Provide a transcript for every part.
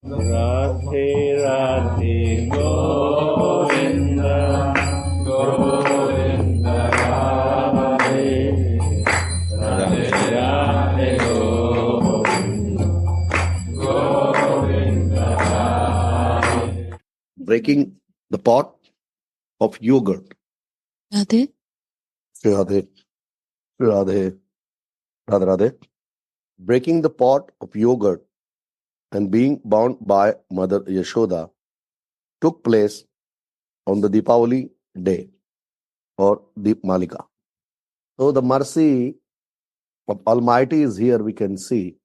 Radhe Radhe Govinda Govinda Radhe Radhe Radhe Govinda Govinda Radhe. Breaking the pot of yogurt. Radhe. Radhe, Radhe, Radhe, Radhe. Breaking the pot of yogurt and being bound by Mother Yasoda took place on the Deepavali day or Deep Malika. So the mercy of Almighty is here. We can see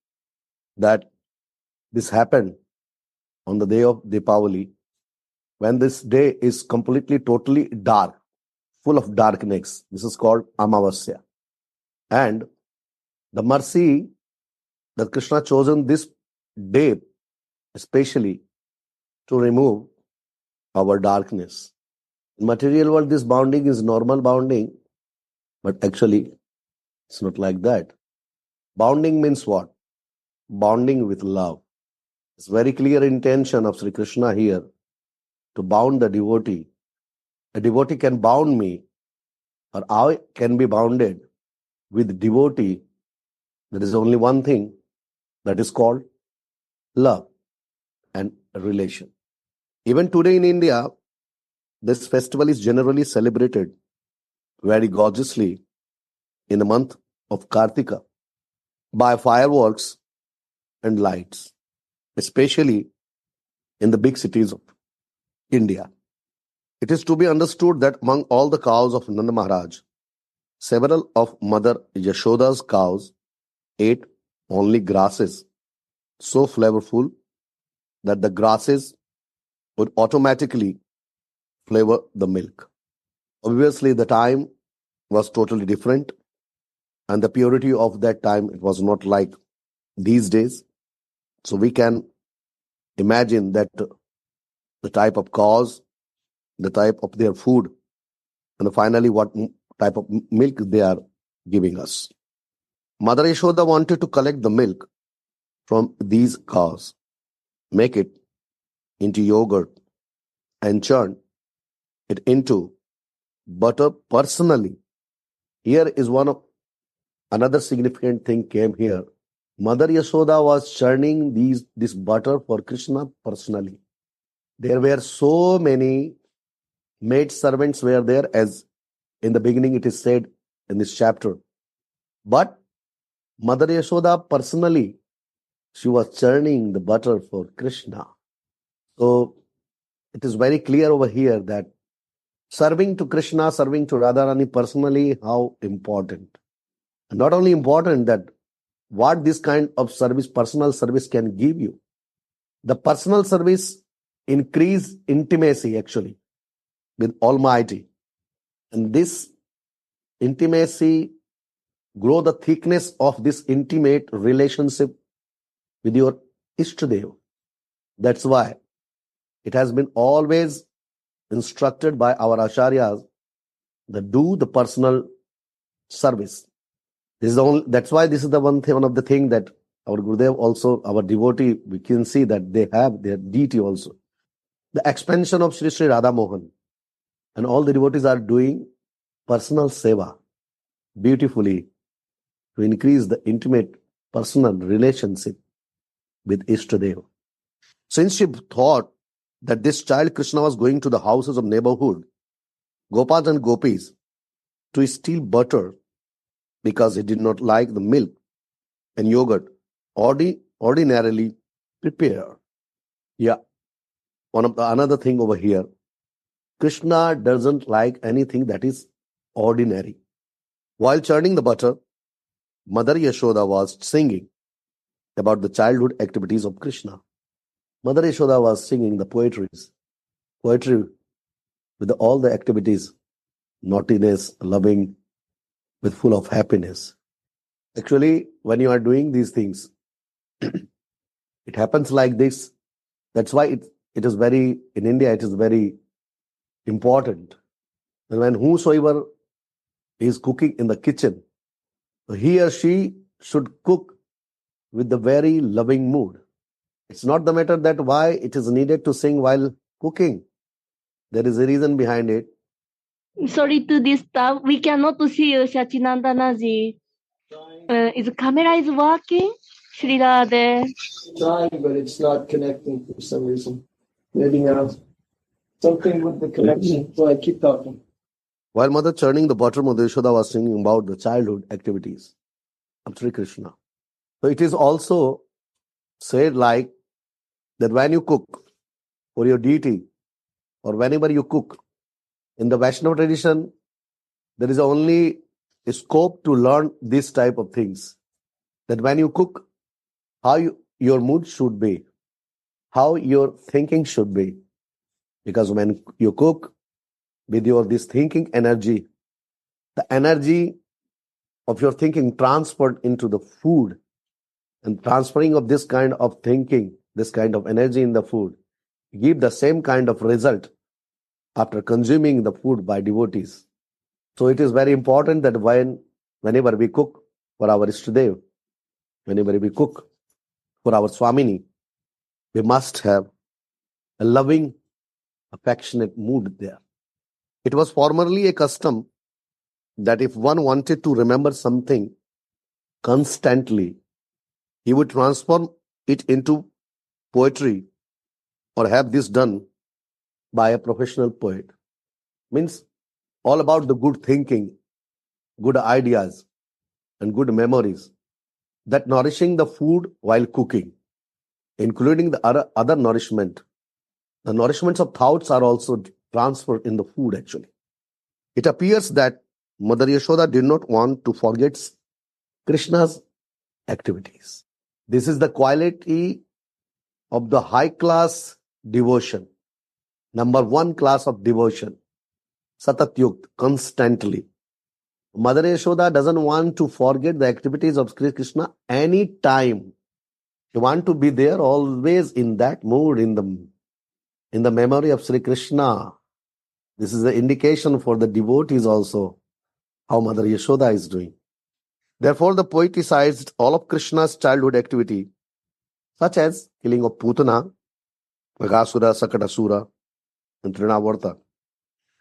that this happened on the day of Deepavali, when this day is completely, totally dark, full of darkness. This is called Amavasya. And the mercy that Krishna chosen this day especially to remove our darkness. In material world, this bounding is normal bounding, but actually it's not like that. Bounding means what? Bounding with love. It's very clear intention of Sri Krishna here to bound the devotee. A devotee can bound me, or I can be bounded with devotee. There is only one thing, that is called love and relation. Even today in India, this festival is generally celebrated very gorgeously in the month of Kartika by fireworks and lights, especially in the big cities of India. It is to be understood that among all the cows of Nanda Maharaj, several of Mother Yashoda's cows ate only grasses so flavorful that the grasses would automatically flavor the milk. Obviously, the time was totally different, and the purity of that time, it was not like these days. So we can imagine that the type of cows, the type of their food, and finally what type of milk they are giving us. Mother Yashoda wanted to collect the milk from these cows, make it into yogurt, and churn it into butter personally. Here is another significant thing came here. Mother Yasoda was churning this butter for Krishna personally. There were so many maid servants were there, as in the beginning it is said in this chapter. But Mother Yasoda personally, she was churning the butter for Krishna. So it is very clear over here that serving to Krishna, serving to Radharani personally, how important. And not only important, that what this kind of service, personal service, can give you. The personal service increase intimacy actually with Almighty. And this intimacy, grow the thickness of this intimate relationship with your Ishtadev. That's why it has been always instructed by our Acharyas that do the personal service. That's why this is the one of the thing that our Gurudev also, our devotee, we can see that they have their deity also. The expansion of Sri Sri Radha Mohan, and all the devotees are doing personal seva beautifully to increase the intimate personal relationship with Ishtadev. Since she thought that this child Krishna was going to the houses of neighborhood, Gopals and Gopis, to steal butter because he did not like the milk and yogurt ordinarily prepared. Yeah. Another thing over here, Krishna doesn't like anything that is ordinary. While churning the butter, Mother Yashoda was singing about the childhood activities of Krishna. Mother Yashoda was singing the poetry with all the activities, naughtiness, loving, with full of happiness. Actually, when you are doing these things, it happens like this. That's why it is very, in India, it is very important. And when whosoever is cooking in the kitchen, he or she should cook with the very loving mood. It's not the matter that why it is needed to sing while cooking. There is a reason behind it. Sorry to disturb. We cannot see you, Sacinandanaji. Is the camera is working? Shri Radhe. Trying, but it's not connecting for some reason. Maybe now. Something with the connection. So I keep talking. While mother churning the butter, Mother Yasoda was singing about the childhood activities of Sri Krishna. So it is also said like that when you cook for your deity or whenever you cook, in the Vaishnava tradition, there is only a scope to learn this type of things. That when you cook, how your mood should be, how your thinking should be. Because when you cook with your this thinking energy, the energy of your thinking transferred into the food, and transferring of this kind of thinking, this kind of energy in the food, give the same kind of result after consuming the food by devotees. So it is very important that whenever we cook for our Ishtadev, whenever we cook for our Swamini, we must have a loving, affectionate mood there. It was formerly a custom that if one wanted to remember something constantly, he would transform it into poetry or have this done by a professional poet. Means all about the good thinking, good ideas, and good memories that nourishing the food while cooking, including the other nourishment. The nourishments of thoughts are also transferred in the food actually. It appears that Mother Yashoda did not want to forget Krishna's activities. This is the quality of the high class devotion. Number one class of devotion. Satat Yukt, constantly. Mother Yashoda doesn't want to forget the activities of Sri Krishna any time. She wants to be there always in that mood, in the memory of Sri Krishna. This is the indication for the devotees also, how Mother Yashoda is doing. Therefore, the poeticized all of Krishna's childhood activity, such as killing of Putana, Bhagasura, Sakatasura, and Trinavarta.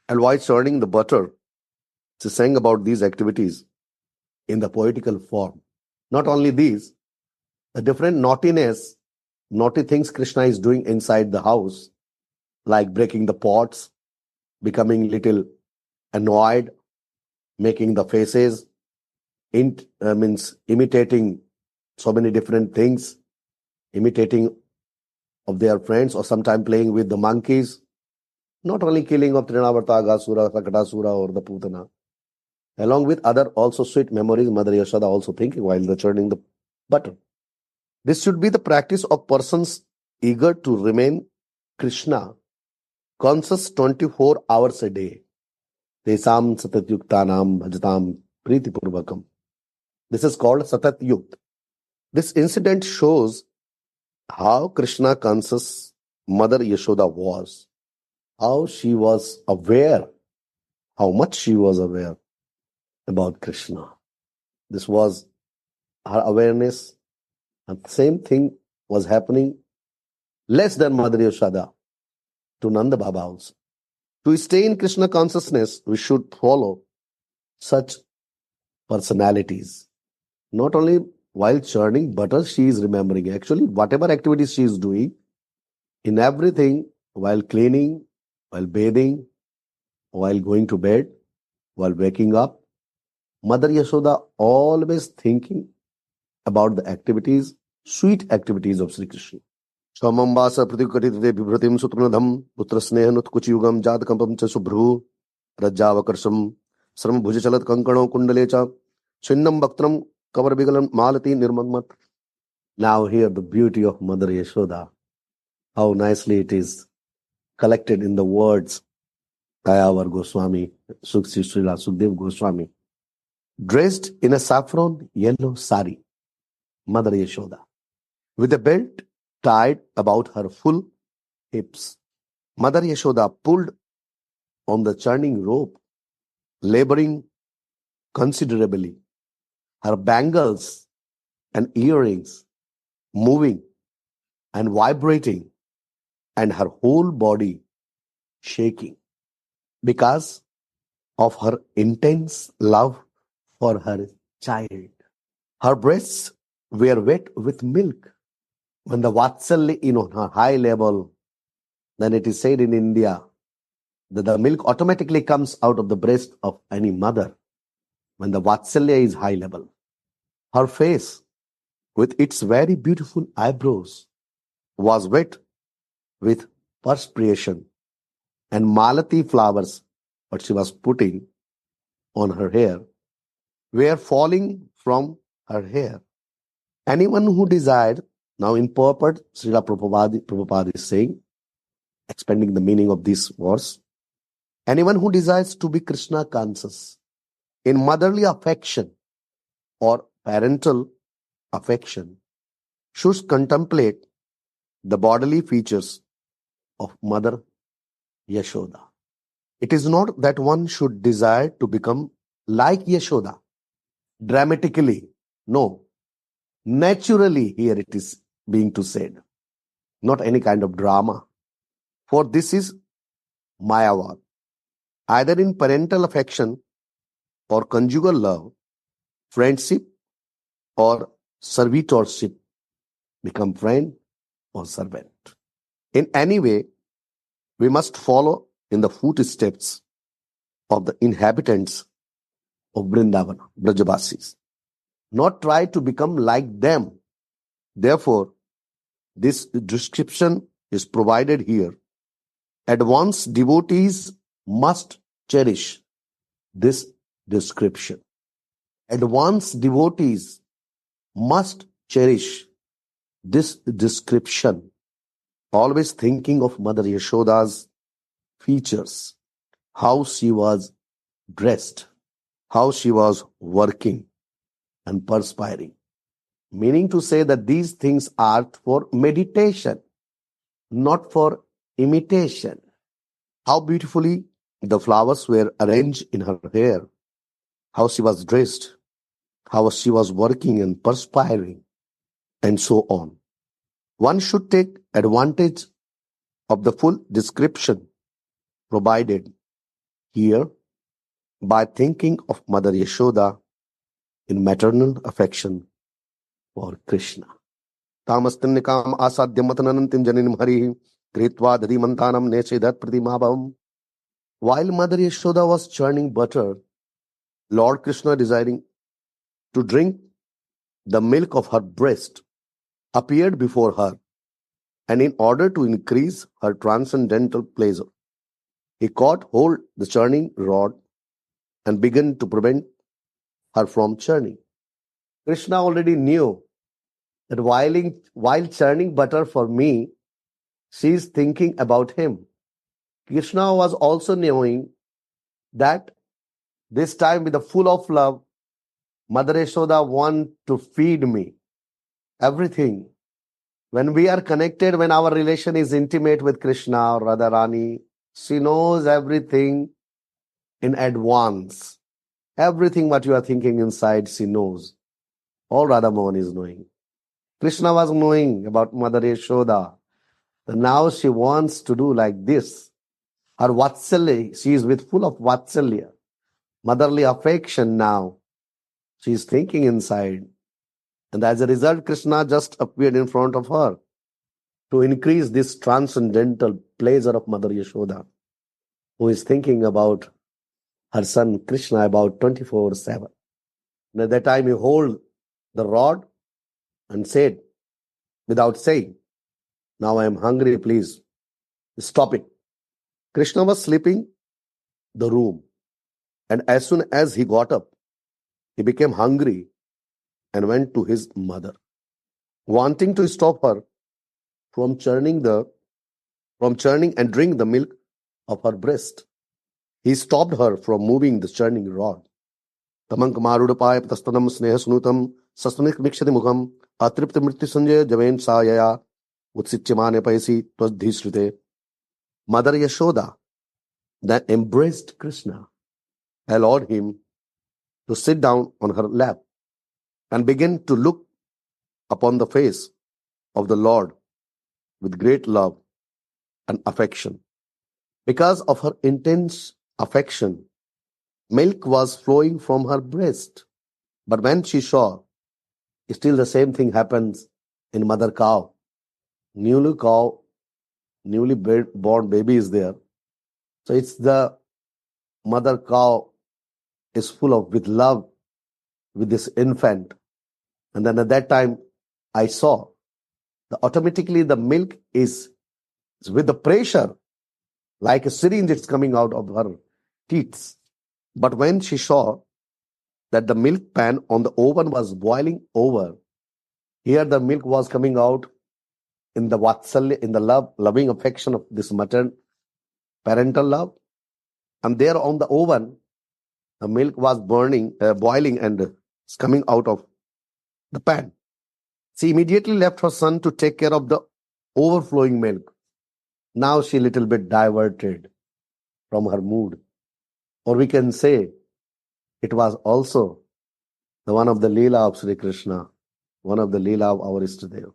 And while churning the butter, she sang about these activities in the poetical form. Not only these, the different naughty things Krishna is doing inside the house, like breaking the pots, becoming little annoyed, making the faces, means imitating so many different things, imitating of their friends, or sometimes playing with the monkeys. Not only killing of Trinavarta, Agasura, Sakatasura, or the Putana. Along with other also sweet memories, Mother Yasoda also thinking while churning the butter. This should be the practice of persons eager to remain Krishna conscious 24 hours a day. Tesam satat yuktanam bhajatam priti purvakam. This is called satat yukt. This incident shows how Krishna conscious Mother Yashoda was, how she was aware, how much she was aware about Krishna. This was her awareness, and the same thing was happening less than Mother Yashoda to Nanda Baba also. To stay in Krishna consciousness, we should follow such personalities. Not only while churning butter, she is remembering. Actually, whatever activities she is doing, in everything, while cleaning, while bathing, while going to bed, while waking up, Mother Yasoda always thinking about the activities, sweet activities of Sri Krishna. Swamambasa pratikatite vibhratim sutranadham putra snehanut kuchiyugam jatakampam cha subhru rajjavakarsam sram bhujachalat kankano kundalecha chinnam bhaktram kavar bigalam malati nirmagmat. Now hear the beauty of Mother Yashoda, how nicely it is collected in the words Dayavar Goswami, Sukhi Srila Sukdev Goswami. Dressed in a saffron yellow sari, Mother Yashoda, with a belt tied about her full hips. Mother Yashoda pulled on the churning rope, laboring considerably. Her bangles and earrings moving and vibrating, and her whole body shaking because of her intense love for her child. Her breasts were wet with milk. When the Vatsalya is on a high level, then it is said in India that the milk automatically comes out of the breast of any mother when the Vatsalya is high level. Her face, with its very beautiful eyebrows, was wet with perspiration, and malati flowers, what she was putting on her hair, were falling from her hair. Anyone who desired, now in purport, Srila Prabhupada is saying, expanding the meaning of this verse, anyone who desires to be Krishna conscious in motherly affection or parental affection should contemplate the bodily features of Mother Yasoda. It is not that one should desire to become like Yasoda dramatically. No, naturally here it is being to said, not any kind of drama. For this is Mayavad. Either in parental affection or conjugal love, friendship or servitorship, become friend or servant. In any way, we must follow in the footsteps of the inhabitants of Vrindavan, Brajavasis, not try to become like them. Therefore, this description is provided here. Advanced devotees must cherish this description. Advanced devotees must cherish this description, always thinking of Mother Yashoda's features, how she was dressed, how she was working and perspiring. Meaning to say that these things are for meditation, not for imitation. How beautifully the flowers were arranged in her hair, how she was dressed, how she was working and perspiring, and so on. One should take advantage of the full description provided here by thinking of Mother Yashoda in maternal affection for Krishna. Tamastanyakam asadhyamatananantim janinim harihi kritva dhadimantanam nechedat pratimabhavam. While Mother Yashoda was churning butter, Lord Krishna, desiring to drink the milk of her breast, appeared before her, and in order to increase her transcendental pleasure, he caught hold the churning rod and began to prevent her from churning. Krishna already knew that while churning butter for me, she is thinking about him. Krishna was also knowing that this time with the full of love, Mother Yasoda wants to feed me everything. When we are connected, when our relation is intimate with Krishna or Radharani, she knows everything in advance. Everything what you are thinking inside, she knows. All Radha Mohan is knowing. Krishna was knowing about Mother Yasoda. Now she wants to do like this. Her Vatsalya, she is with full of Vatsalya, motherly affection now. She is thinking inside. And as a result, Krishna just appeared in front of her to increase this transcendental pleasure of Mother Yasoda, who is thinking about her son Krishna about 24/7. And at that time, he hold the rod and said, without saying, "Now I am hungry, please stop it." Krishna was sleeping the room, and as soon as he got up, he became hungry and went to his mother, wanting to stop her from churning and drink the milk of her breast. He stopped her from moving the churning rod. Tamank marudapaya patastanam sneha sunutam sastamik mikshati mukham atripta mrityu sanjaya javen sayaya utsityamane paisi twadhisrute. Mother Yashoda then embraced Krishna, allowed him to sit down on her lap, and began to look upon the face of the Lord with great love and affection. Because of her intense affection, milk was flowing from her breast. But when she saw, still the same thing happens in mother cow. Newly born baby is there. So it's the mother cow is full of with love with this infant. And then at that time, I saw that automatically the milk is with the pressure, like a syringe, it's coming out of her teeth. But when she saw that the milk pan on the oven was boiling over, here the milk was coming out in the vatsalya, in the loving affection of this parental love. And there on the oven, the milk was boiling and it's coming out of the pan. She immediately left her son to take care of the overflowing milk. Now she little bit diverted from her mood. Or we can say it was also the one of the Leela of Sri Krishna, one of the Leela of our Istadev.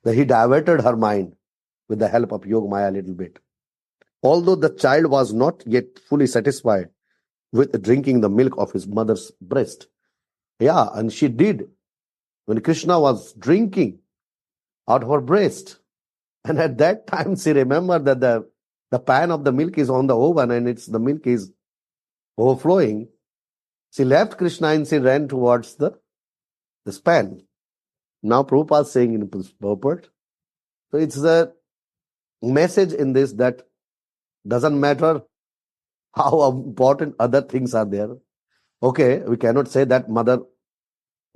That he diverted her mind with the help of Yoga Maya a little bit. Although the child was not yet fully satisfied with drinking the milk of his mother's breast. Yeah, and she did. When Krishna was drinking out of her breast, and at that time she remembered that the pan of the milk is on the oven and the milk is overflowing. She left Krishna and she ran towards this pan. Now Prabhupada is saying in purport. So it's the message in this that doesn't matter how important other things are there. Okay, we cannot say that mother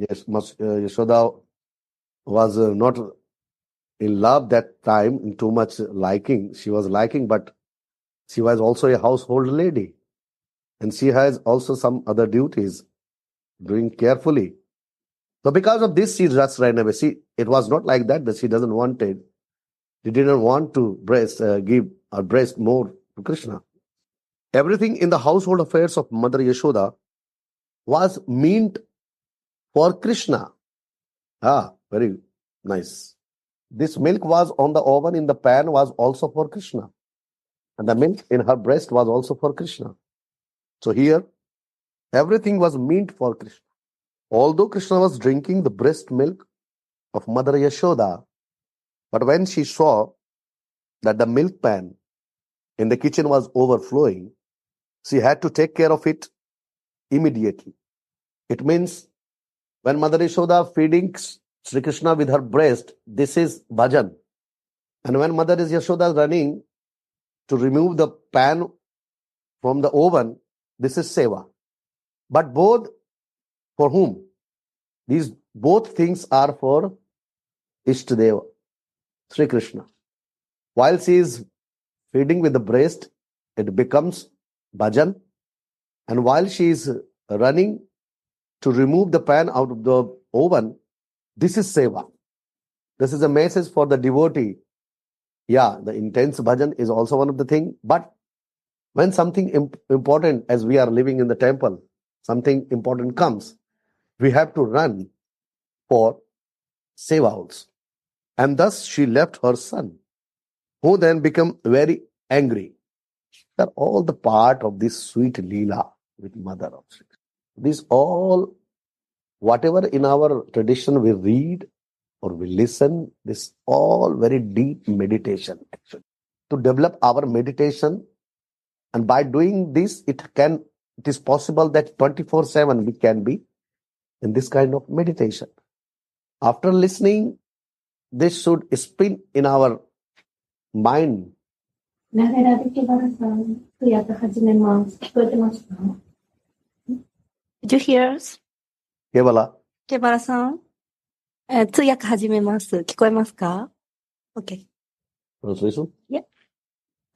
Yasoda was not in love that time, in too much liking. She was liking, but she was also a household lady. And she has also some other duties, doing carefully. So because of this, she just ran away. It was not like that she doesn't want it. She didn't want to give her breast more to Krishna. Everything in the household affairs of Mother Yasoda was meant for Krishna. Very nice. This milk was on the oven in the pan was also for Krishna. And the milk in her breast was also for Krishna. So here, everything was meant for Krishna. Although Krishna was drinking the breast milk of Mother Yasoda, but when she saw that the milk pan in the kitchen was overflowing, she had to take care of it immediately. It means when Mother Yasoda feeding Sri Krishna with her breast, this is bhajan. And when Mother Yasoda is running to remove the pan from the oven, this is seva. But both for whom? These both things are for Ishtadeva, Sri Krishna. While she is feeding with the breast, it becomes bhajan. And while she is running to remove the pan out of the oven, this is seva. This is a message for the devotee. Yeah, the intense bhajan is also one of the things. But when something important, as we are living in the temple, something important comes, we have to run for seva also. And thus she left her son, who then became very angry. They're all the part of this sweet Leela with Mother of Sri Krishna. This all, whatever in our tradition we read or we listen, this all very deep meditation actually. To develop our meditation, and by doing this, it is possible that 24/7 we can be in this kind of meditation. After listening, this should spin in our mind. ながらでケバラさん、通訳始めます。聞こえてますか？ Did you hear us? Kevala. ケバラさん、通訳始めます。聞こえますか？ Okay. Translation? Yeah.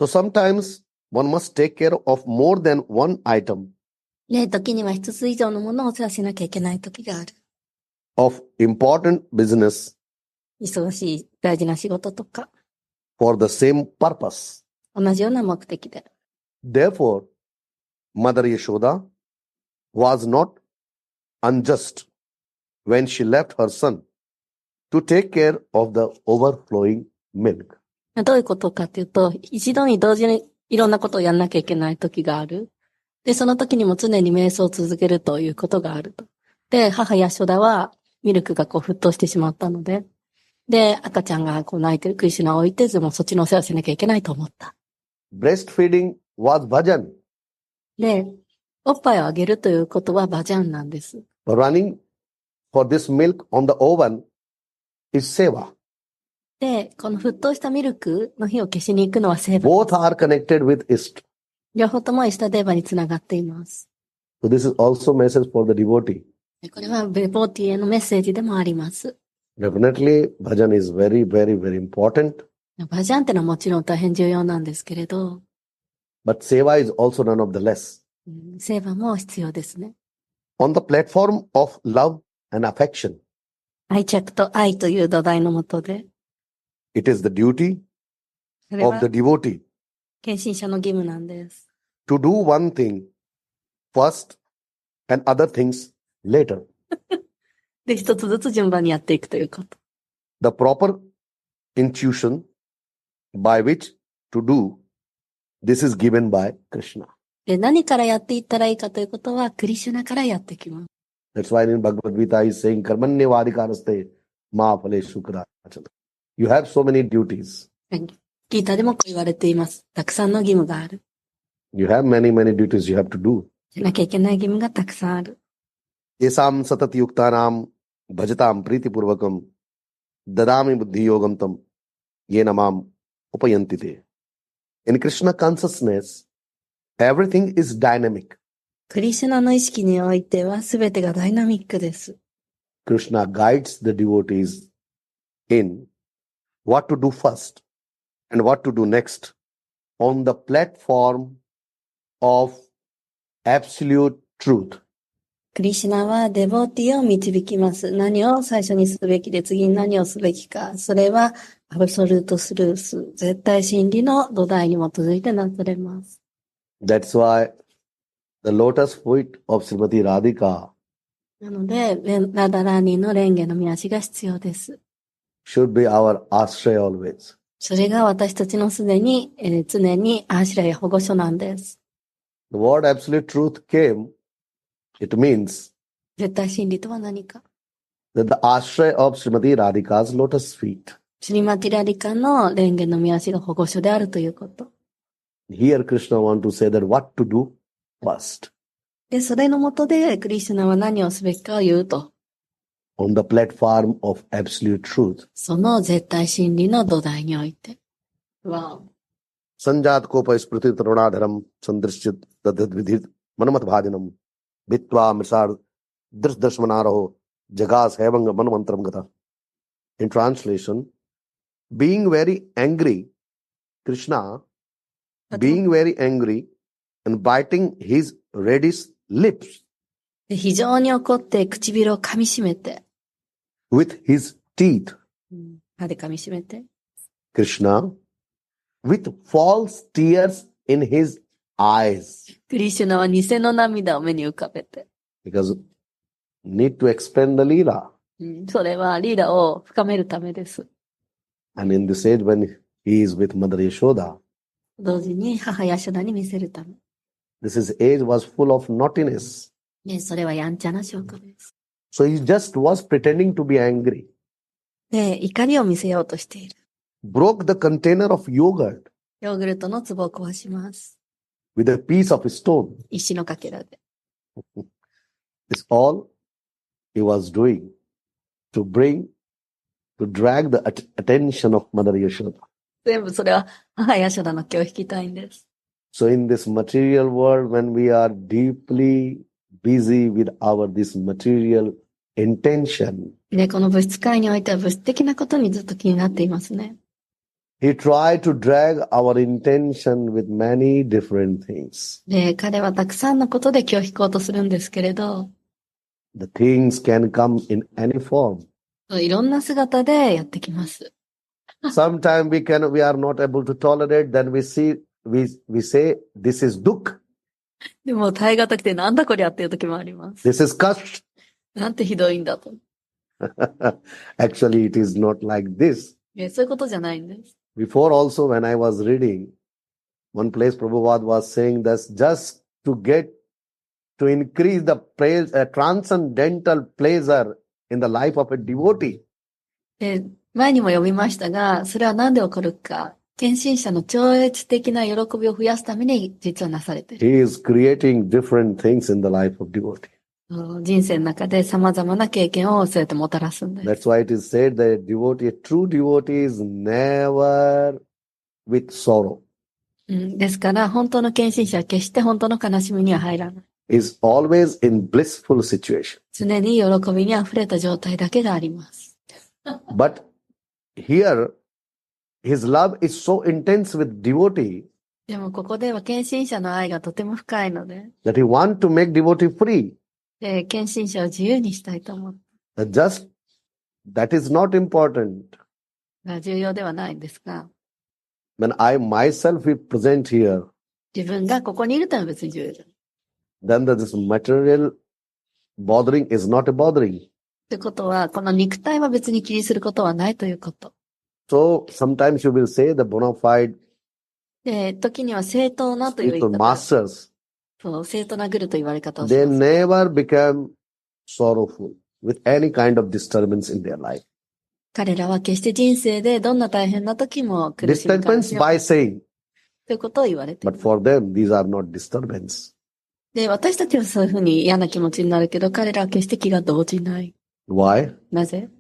So sometimes one must take care of more than one item ね、時には一つ以上のものをお世話しなきゃいけない時がある。 of important business 忙しい大事な仕事とか、 for the same purpose. 同じような目的で。 Therefore, Mother Yasoda was not unjust when she left her son to take care of the overflowing milk. どういうことかっていうと、一度に同時にいろんなことをやんなきゃいけない時がある。で、その時にも常に瞑想を続けるということがあると。で、母ヤショダはミルクがこう沸騰してしまったので、で、赤ちゃんがこう泣いてるクリシュナを置いて、でもそっちのお世話しなきゃいけないと思った。Breastfeeding was bhajan. で、おっぱいをあげるということはバジャンなんです。Running for this milk on the oven is seva. で、この沸騰したミルクの火を消しに行くのはセーバー。 Both are connected with ist. 両方ともイスタデーバにつながっています。So this is also message for the devotee. これはベボーティへのメッセージでもあります。Definitely, bhajan is very, very, very important. バジャンってのはもちろん大変重要なんですけれど、But seva is also none of the less. セーバーも必要ですね。On the platform of love and affection, 愛着と愛という土台のもとで、it is the duty それ of は the devotee 献身者の義務なんです。to do one thing first and other things later. で、一つずつ順番にやっていくということ。The proper intuition by which to do this is given by Krishna. で、何からやっていったらいいかということは、クリシュナからやってきます。That's why in Bhagavad Gita he is saying, Karmanyavadikaraste ma phaleshu kadachana. You have so many duties. ギータでもこう言われています。たくさんの義務がある。You have many, many duties you have to do. しなきゃいけない義務がたくさんある。Esam satati yuktanam bhajatam pritipurvakam dadami buddhi yogam tam yenamam upayantite. In Krishna consciousness, everything is dynamic. クリシュナの意識においては全てがダイナミックです。Krishna guides the devotees in what to do first and what to do next on the platform of absolute truth. クリシュナはデボーティを導きます。何を最初にすべきで次に何をすべきか。それはアブソルートスルース、絶対真理の土台に基づいてなされます。That's why the lotus feet of Srimati Radhika なので、ラダラーニーの蓮華の見足が必要です。should be our ashraya always. それが私たちの常にアーシュラや保護所なんです。The word absolute truth came, it means 絶対真理とは何か。that the ashraya of Srimati Radhika's lotus feet. シリマティラリカの蓮華の見足が保護所であるということ。Here Krishna want to say that what to do first. で、それのもとでクリシュナは何をすべきかを言うと。On the platform of absolute truth. その絶対真理の土台において。わお。Sanjat kopa spriti tarunadharam sandrishchit tadvidhit manamat bhajanam bitva misar drishdarshmanaraho jagas hevanga manamantram gata. In translation, being very angry, Krishna, being very angry and biting his reddish lips で非常に怒って唇を噛み締めて、with his teeth, 歯で噛み締めて、Krishna, with false tears in his eyes. クリシュナは偽の涙を目に浮かべて、Because need to explain the Leela. それはリーダを深めるためです。And in this age when he is with Mother Yasoda, 同時に母ヤショダに見せるため。this is age was full of naughtiness. ね、それはやんちゃな証拠です。So he just was pretending to be angry. で、怒りを見せようとしている。Broke the container of yogurt ヨーグルトの壺を壊します。with a piece of stone. 石のかけらで。It's all he was doing to drag the attention of Mother Yasoda. 全部それは母ヤショダの気を引きたいんです。So in this material world, when we are deeply busy with this material intention, で、この物質界においては物質的なことにずっと気になっていますね。he tried to drag our intention with many different things. で、彼はたくさんのことで気を引こうとするんですけれど、The things can come in any form. いろんな姿でやってきます。Sometimes we are not able to tolerate, then we say, this is dukkha, でも耐え難くてなんだこりゃっていう時もあります。 this is kashta. なんてひどいんだと。Actually, it is not like this. そういうことじゃないんです。 Before also, when I was reading, one place Prabhupada was saying that just to increase the transcendental pleasure in the life of a devotee, で、前にも読みましたが、それは何で起こるか。献身者の超越的な喜びを増やすために実はなされている。 he is creating different things in the life of devotee. 人生の中で様々な経験をそうやってもたらすんです。 That's why it is said that a true devotee is never with sorrow. ですから、本当の献身者は決して本当の悲しみには入らない。Is always in blissful situation. 常に喜びに溢れた状態だけがあります。 But here, his love is so intense with devotee でもここでは献身者の愛がとても深いので、 that he want to make devotee free. 献身者を自由にしたいと思う。 That is not important. が重要ではないんですが、 When I myself is present here, 自分がここにいるというのは別に重要じゃない。then this material bothering is not a bothering. ということは、この肉体は別に気にすることはないということ。 So sometimes you will say the bona fide で、時には正当なという言い spiritual 方。 masters, そう、正当なグルと言われ方をし they ます。 never become sorrowful with any kind of disturbance in their life. 彼らは決して人生でどんな大変な時も苦しみ悲 Disturbance しみ by saying, ということを言われてい but る。 for them, these are not disturbance. で、私たちはそういうふうに嫌な気持ちになるけど、彼らは決して気が動じない。 Why? なぜ？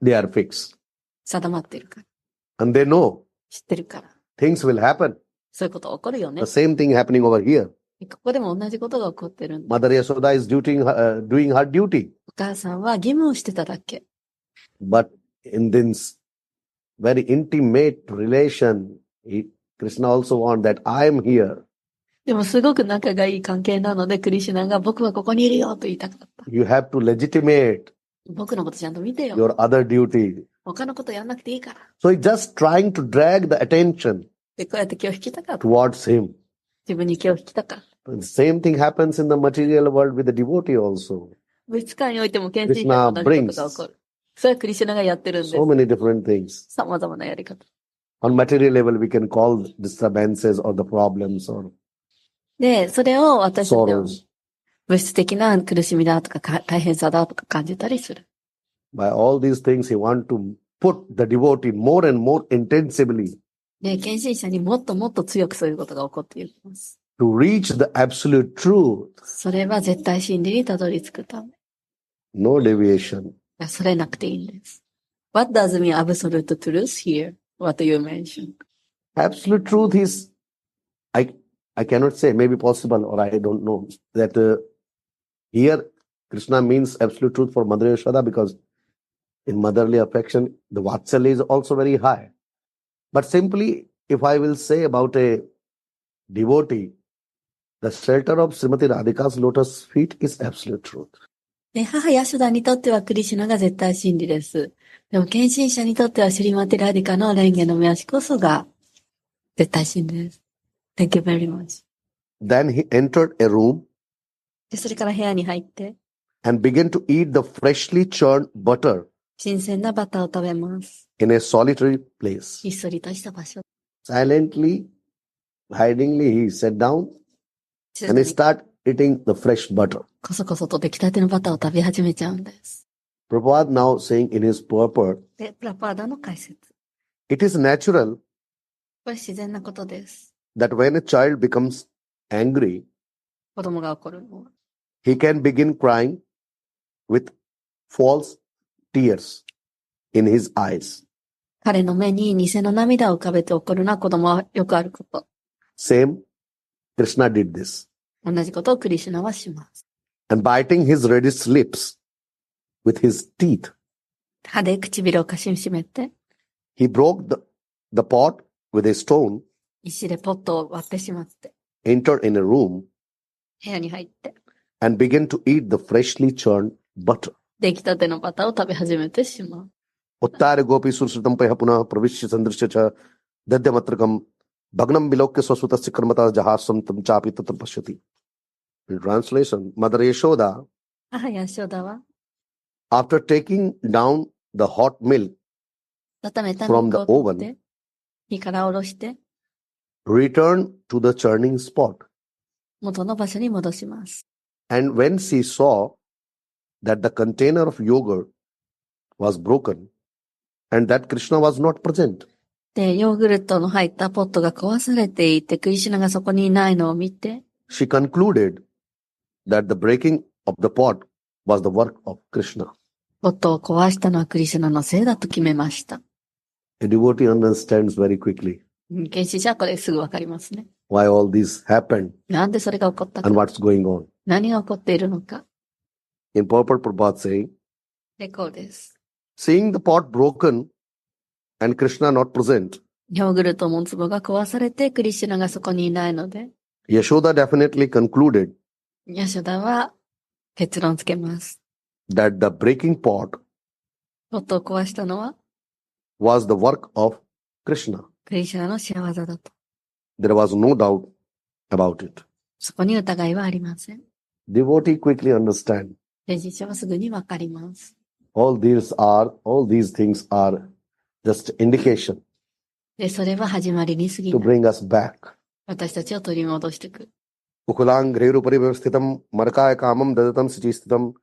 They are fixed. 定まっているから。 And they know 知ってるから。 things will happen. そういうこと起こるよね The。same thing happening over here. ここでも同じことが起こってるんだ。 Mother Yasoda is doing her duty. お母さんは義務をしてただけ。 But in this very intimate relation, Krishna also wants that I am here. でもすごく仲がいい関係なので、クリシュナが僕はここにいるよと言いたかった。 You have to legitimate 僕のことちゃんと見てよ。 your other duty. 他のことやんなくていいから。 So he's just trying to drag the attention で、こうやって気を引きたかった。 towards him. 自分に気を引きたかった。 The same thing happens in the material world with the devotee also. 物界においても献身者と同じことが起こる。それはクリシュナがやってるんです。 So many different things. 様々なやり方。 On material level, we can call disturbances or the problems or で、それを私たちは sorrows. 物質的な苦しみだとか大変さだとか感じたりする。 By all these things, he wants to put the devotee more and more intensively で、献身者にもっともっと強くそういうことが起こっていきます。 to reach the absolute truth. それは絶対真理にたどり着くため。No deviation. それなくていいんです。What does mean absolute truth here? What you mentioned? Absolute truth is, I cannot say, maybe possible or I don't know, that here Krishna means absolute truth for Mother Yasoda because in motherly affection, the Vatsalya is also very high. But simply, if I will say about a devotee, the shelter of Srimati Radhika's lotus feet is absolute truth. で、母ヤシュダにとってはクリシュナが絶対真理です。でも、献身者にとってはシリマティラディカの蓮華の目足こそが絶対真理です。Thank you very much. Then he entered a room で、それから部屋に入って、 and began to eat the freshly churned butter 新鮮なバターを食べます。 in a solitary place. ひっそりとした場所。 Silently, hidingly, he sat down 静 and か he に started eating the fresh butter. こそこそと出来たてのバターを食べ始めちゃうんです。 Prabhupada now saying in his purport, で、プラパーダの解説。 it is natural これ自然なことです。 that when a child becomes angry, 子供が起こるのは。 he can begin crying with false tears in his eyes. 彼の目に偽の涙を浮かべて起こるのは子供はよくあること。 Same, Krishna did this. 同じことをクリシュナはします。 And biting his reddish lips with his teeth, 歯で唇をかししめて、 he broke the pot with a stone, 石でポットを割ってしまって、 entered in a room, 部屋に入って、 and began to eat the freshly churned butter. 出来たてのバターを食べ始めてしまう。 Uttare gopi sursutam paya punah pravishya sandrishya cha dadyamatrikam bhagnam vilokya swasutasya karmata jahasam tam chapi tatam pashyati. In translation, Mother Yasoda, 母ヤショダは、 after taking down the hot milk 温めた from 肉 the を取っ oven, て、火から下ろして、 returned to the churning spot. 元の場所に戻します。 And when she saw that the container of yogurt was broken and that Krishna was not present, で、ヨーグルトの入ったポットが壊されていて、クリシュナがそこにいないのを見て、 she concluded that the breaking of the pot was the work of Krishna. ポットを壊したのはクリシュナのせいだと決めました。 A devotee understands very quickly 献身者はこれすぐわかりますね。 why all this happened なんでそれが起こったか and、what's going on. 何が起こっているのか。 In Purport Prabhupada saying, で、こうです。 seeing the pot broken and Krishna not present, ヨーグルトも壺が壊されて、クリシュナがそこにいないので、 Yasoda definitely concluded ヤショダは結論つけます。 that the breaking pot ポットを壊したのは was the work of Krishna. クリシュナの仕業だと。 There was no doubt about it. そこに疑いはありません。 Devotee quickly understand 献身者はすぐにわかります。 all these things are just indication で、それは始まりに過ぎ to ない。 bring us back. 私たちを取り戻していく。 Ukulang Grehurupari Vyavasthitam Markaya Kamam Dadatam Sichistitam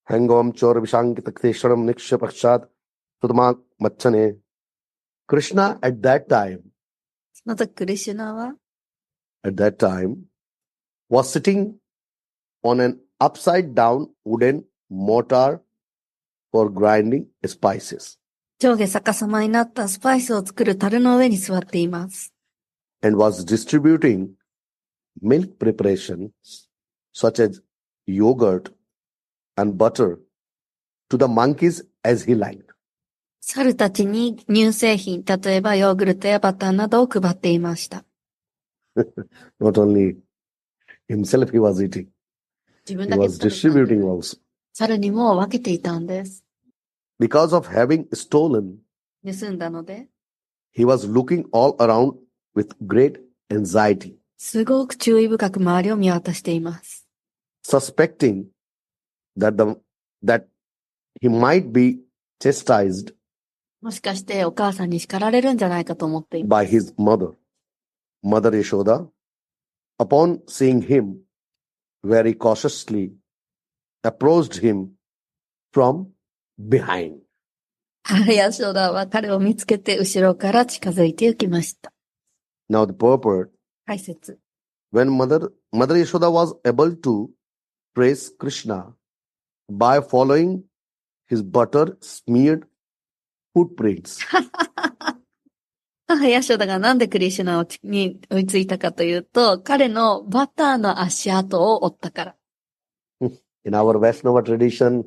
Hangam Chor Vishankitaktesharam Niksha Pakshat Sudama Machane. Krishna at that time その時クリシュナは was sitting on an upside down wooden mortar for grinding spices 上下逆さまになったスパイスを作る樽の上に座っています。 and was distributing milk preparations such as yogurt and butter to the monkeys as he liked. 猿たちに乳製品、例えばヨーグルトやバターなどを配っていました。 Not only himself he was eating, 自分 he だけ was distributing also. 猿にも分けていたんです。 Because of having stolen, 盗んだので、 he was looking all around with great anxiety, すごく注意深く周りを見渡しています。 suspecting that he might be chastised もしかしてお母さんに叱られるんじゃないかと思っています。 by his mother, Mother Yasoda. Upon seeing him, very cautiously approached him from behind. 母ヤショダは彼を見つけて後ろから近づいて行きました。 Now the purport, 解説。 when Mother Yasoda was able to trace Krishna by following his butter smeared footprints. 母ヤショダがなんでクリシュナに追いついたかというと、彼のバターの足跡を追ったから。 In our Vaishnava tradition,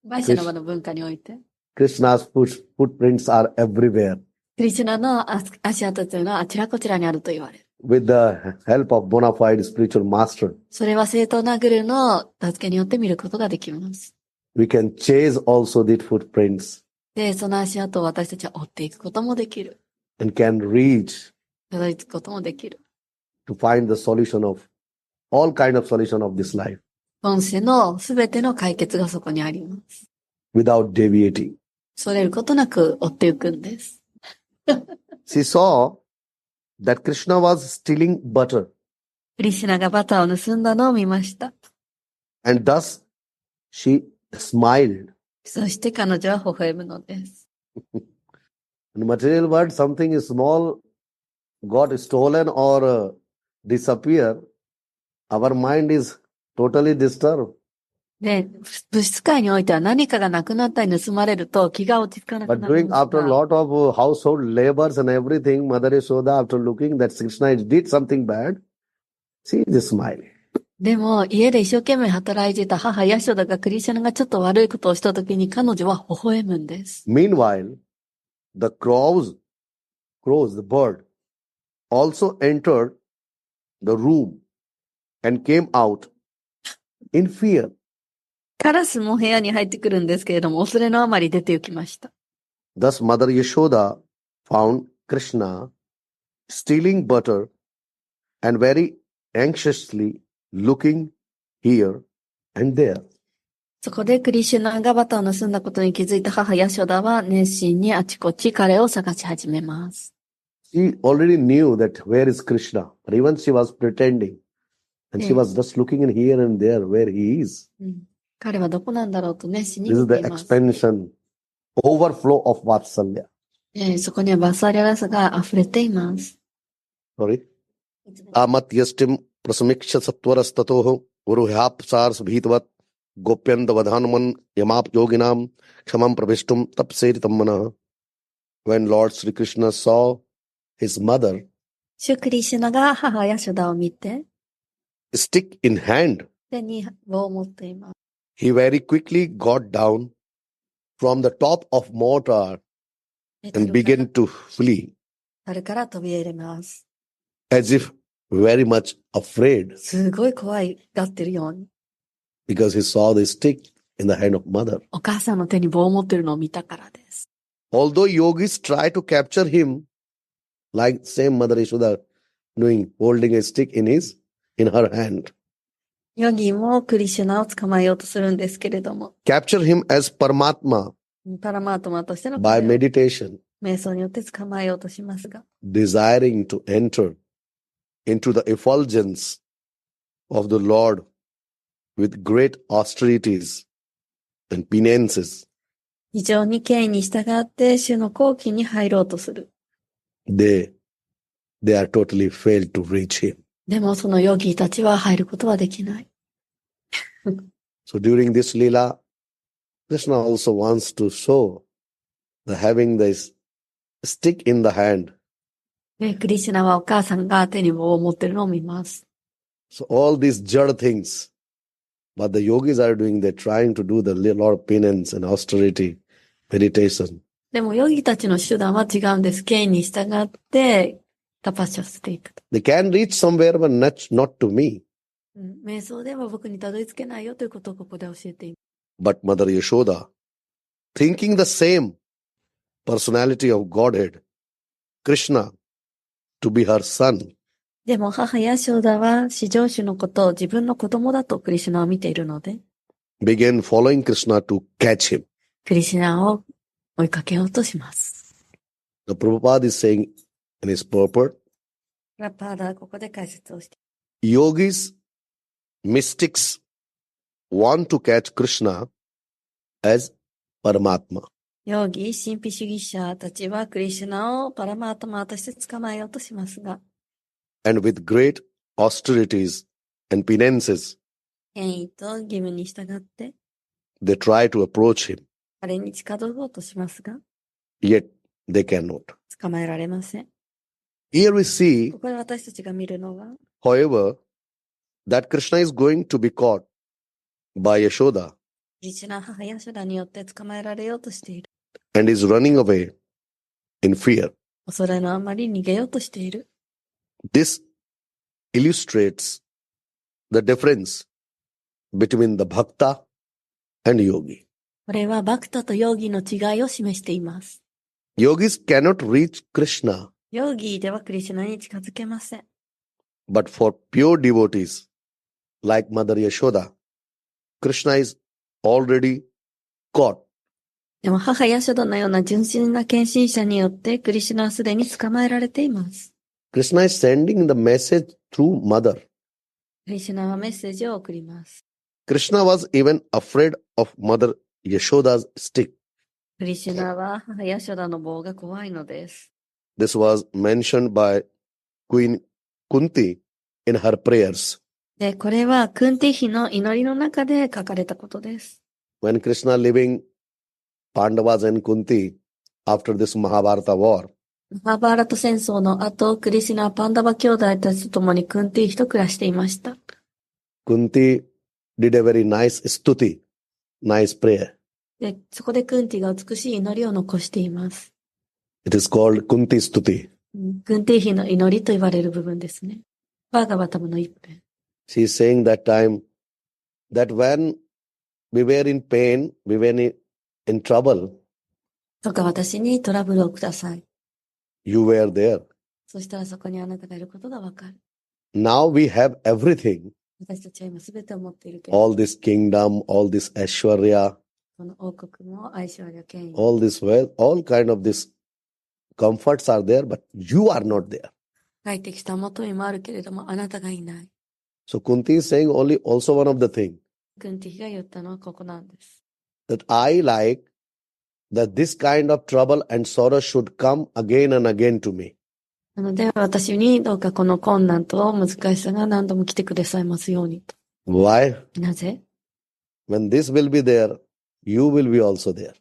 バイシャナバの文化において、 Krishna's footprints are everywhere. クリシュナの足跡というのはあちらこちらにあると言われる。With the help of bona fide spiritual master, それは正当なグルの助けによって見ることができます。 we can chase also these footprints で、その足跡を私たちは追っていくこともできる。 and can reach たどり着くこともできる。 to find the solution of all kind of solution of this life 今世のすべての解決がそこにあります。 without deviating. それることなく追っていくんです。 She saw that Krishna was stealing butter クリシュナがバターを盗んだのを見ました。 and thus she smiled. そして彼女は微笑むのです。 In the material world, something is small got stolen or disappear. Our mind is totally disturbed. で、物質界においては何かがなくなったり盗まれると気が落ち着かなく But なるん doing です after a が、 lot of household labors and everything, Mother Yasoda, after looking that Krishna did something bad, she is smiling. でも家で一生懸命働いていた母ヤショダがクリシュナがちょっと悪いことをしたときに彼女は微笑むんです。 Meanwhile, the crows, the bird, also entered the room and came out in fear. カラスも部屋に入ってくるんですけれども、恐れのあまり出て行きました。 Thus, Mother Yasoda found Krishna stealing butter and very anxiously looking here and there. そこでクリシュナがバタを盗んだことに気づいた母ヤショダは熱心にあちこち彼を探し始めます。She already knew that where is Krishna, but even she was pretending. And she was just looking in here and there where he is. 彼はどこなんだろうと熱心に This 見 is て the います。 expansion, overflow of Vatsalya. そこにはバサリャラサが溢れています。Sorry. Amat yastim prasamiksha sattvarastatoho uruhyapsars bhitvat gopyanda vadhanuman yamap yoginam kshamam pravishtum tapseritam manah. When Lord Sri Krishna saw his mother 主クリシュナが母ヤショダを見て、 stick in hand, 手に棒を持っています。 he very quickly got down from the top of mortar and began to flee, 樽から飛び入れます。 as if very much afraid, すごい怖いがってるように。 because he saw the stick in the hand of mother. お母さんの手に棒を持ってるのを見たからです。 Although yogis try to capture him, like same Mother Yasoda doing, holding a stick in her hand, ヨギもクリシュナを捕まえようとするんですけれども、 capture him as Paramatma パラマートマとしての by 彼を meditation, 瞑想によって捕まえようとしますが、 desiring to enter into the effulgence of the Lord with great austerities and penances, 非常に敬意に従って主の後期に入ろうとする。 they are totally failed to reach him. でもそのヨギたちは入ることはできない。 So during this lila, Krishna also wants to show the having this stick in the hand. でクリシュナはお母さんが手に棒を持ってるのを見ます。 So all these jad things, but the yogis are doing, they're trying to do the lot of penance and austerity, meditation. でもヨギたちの手段は違うんです。敬意に従ってタパシャしていくと。 They can reach somewhere, but not to me. 瞑想では僕にたどり着けないよということをここで教えています。 But Mother Yasoda, thinking the same personality of Godhead, Krishna, to be her son, でも母ヤショダは至上主のことを自分の子供だとクリシュナを見ているので、 began following Krishna to catch him. クリシュナを追いかけようとします。 The Prabhupada is saying in his purport, ラパーダはここで解説をして、 yogis, mystics want to catch Krishna as Paramatma. ヨギ、神秘主義者たちはクリシュナをパラマータマーとして捕まえようとしますが、 And with great austerities and penances, 権威と義務に従って、 they try to approach him, 彼に近づこうとしますが、 yet they cannot. 捕まえられません。 Here we see, ここで私たちが見るのは、 however, that Krishna is going to be caught by Yasoda クリシュナ母ヤショダによって捕まえられようとしている。 and is running away in fear. 恐れのあまり逃げようとしている。 This illustrates the difference between the bhakta and yogi. これはバクタとヨギの違いを示しています。 Yogis cannot reach Krishna, ヨギではクリシュナに近づけません。 but for pure devotees like Mother Yasoda, Krishna is already caught. でも母ヤショダのような純真な献身者によってクリシュナはすでに捕まえられています。 Krishna is sending the message through Mother. クリシュナはメッセージを送ります。 Krishna was even afraid of Mother Yashoda's stick. クリシュナは母ヤショダの棒が怖いのです。 This was mentioned by Queen Kunti in her prayers. で、これはクンティヒの祈りの中で書かれたことです。 When Krishna leaving Pandavas and Kunti after this Mahabharata war, マハバーラト戦争の後、クリシュナはパンダバ兄弟たちと共にクンティヒと暮らしていました。 Kunti did a very nice stuti, nice prayer. で、そこでクンティが美しい祈りを残しています。 It is called Kunti Stuti. クンティヒの祈りと言われる部分ですね。バーガバタムの一編。 She is saying that time that when we were in pain, we were in trouble, どうか私にトラブルをください。you were there. そしたらそこにあなたがいることがわかる。 Now we have everything. 私たちは今すべてを持っているけれど、 all this kingdom, all this Aishwarya, この王国も愛称や権威、 all this wealth, all kind of this comforts are there, but you are not there. 快適したもとにもあるけれども、あなたがいない。 So Kunti is saying only also one of the thing クンティヒが言ったのはここなんです。 that I like that this kind of trouble and sorrow should come again and again to me. なので私にどうかこの困難と難しさが何度も来てくださいますようにと。 Why? なぜ？ When this will be there, you will be also there.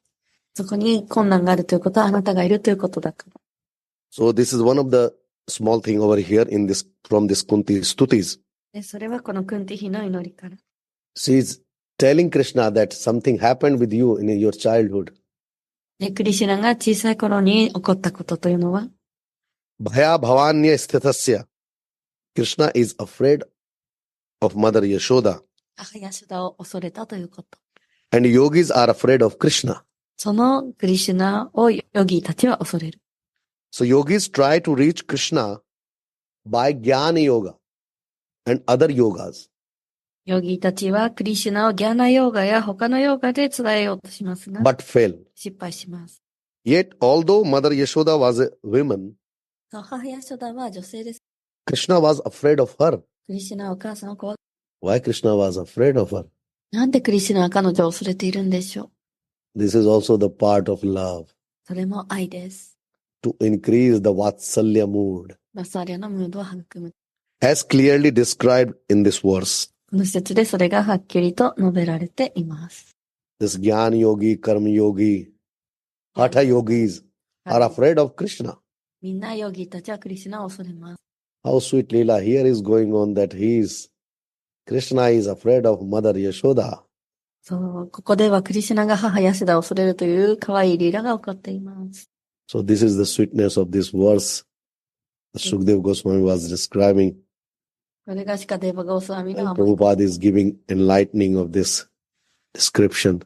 そこに困難があるということはあなたがいるということだから。 So this is one of the small thing over here in this from this Kunti Stutis. でそれはこのクンティヒの祈りから。 She is telling Krishna that something happened with you in your childhood. でクリシュナが小さい頃に起こったことというのは、 Bhaya bhavanya sthitasya. Krishna is afraid of Mother Yasoda. 母ヤシュダを恐れたということ。 And yogis are afraid of Krishna. そのクリシュナをヨギたちは恐れる。 So yogis try to reach Krishna by Jnana Yoga and other yogas. ヨギたちはクリシュナをギャーナヨーガや他のヨーガで伝えようとしますが、 But fail. 失敗します。 Yet although Mother Yasoda was a woman, 母ヤシュダは女性です。 Krishna was afraid of her. クリシュナはお母さんを怖が Why Krishna was afraid of her? なんでクリシュナは彼女を恐れているんでしょう。 This is also the part of love, それも愛です。 to increase the Vatsalya mood. マサリアのムードを育む。 As clearly described in this verse, この説でそれがはっきりと述べられています。 this Jnana Yogi, Karma Yogi, Hatha Yogis are afraid of Krishna. みんなヨギたちはクリシュナを恐れます。 How sweet Leela here is going on that Krishna is afraid of Mother Yasoda. そう、ここではクリシュナが母ヤシュダを恐れるという可愛いリーラが起こっています。 So this is the sweetness of this verse that Sukdev Goswami was describing. これがシカデーバゴースワミの And 甘い。 Prabhupada is giving enlightening of this description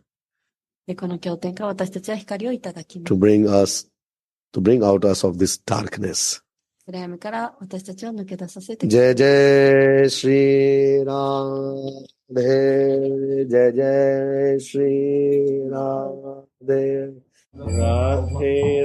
で、この経典から私たちは光をいただきます to。bring out us of this darkness. 暗闇から私たちを抜け出させてください。 Jai Jai Shri Radhe, Jai Jai Shri Radhe. Radhe